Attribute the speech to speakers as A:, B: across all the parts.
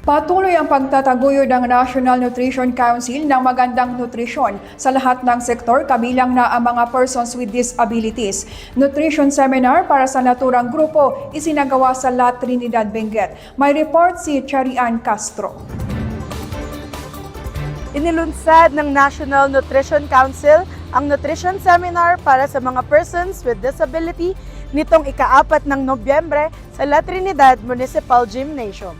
A: Patuloy ang pagtataguyod ng National Nutrition Council ng magandang nutrisyon sa lahat ng sektor kabilang na ang mga persons with disabilities. Nutrition seminar para sa naturang grupo isinagawa sa La Trinidad, Benguet. May report si Charian Castro.
B: Inilunsad ng National Nutrition Council ang nutrition seminar para sa mga persons with disability nitong ika-4 ng Nobyembre sa La Trinidad Municipal Gymnasium.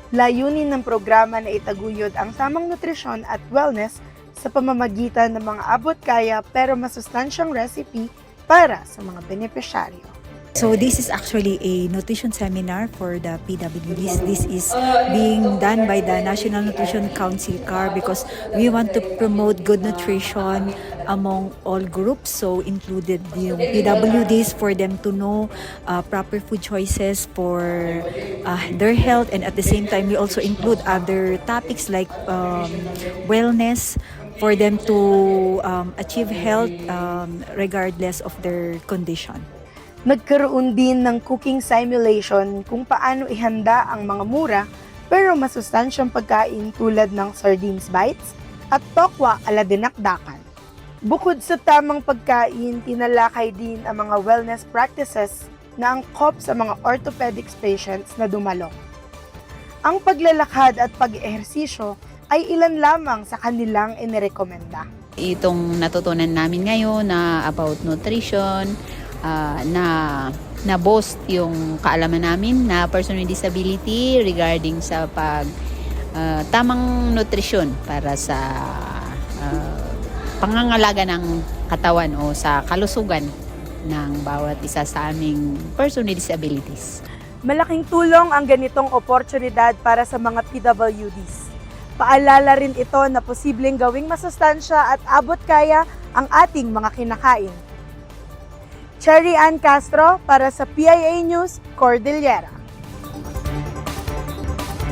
B: Layunin ng programa na itaguyod ang tamang nutrisyon at wellness sa pamamagitan ng mga abot-kaya pero masustansyang recipe para sa mga benepisyaryo.
C: So this is actually a nutrition seminar for the PWDs. This is being done by the National Nutrition Council CAR because we want to promote good nutrition among all groups. So included the PWDs for them to know proper food choices for their health, and at the same time we also include other topics like wellness for them to achieve health regardless of their condition.
B: Nagkaroon din ng cooking simulation kung paano ihanda ang mga mura pero masustansyang pagkain tulad ng sardines bites at tokwa ala dinakdakan. Bukod sa tamang pagkain, tinalakay din ang mga wellness practices na angkop sa mga orthopedics patients na dumalo. Ang paglalakad at pag-ehersisyo ay ilan lamang sa kanilang inirekomenda.
D: Itong natutunan namin ngayon na about nutrition, na boost yung kaalaman namin na person with disability regarding sa tamang nutrisyon para sa pangangalaga ng katawan o sa kalusugan ng bawat isa sa aming person with disabilities.
B: Malaking tulong ang ganitong oportunidad para sa mga PWDs. Paalala rin ito na posibleng gawing masustansya at abot kaya ang ating mga kinakain. Charian Castro para sa PIA News, Cordillera.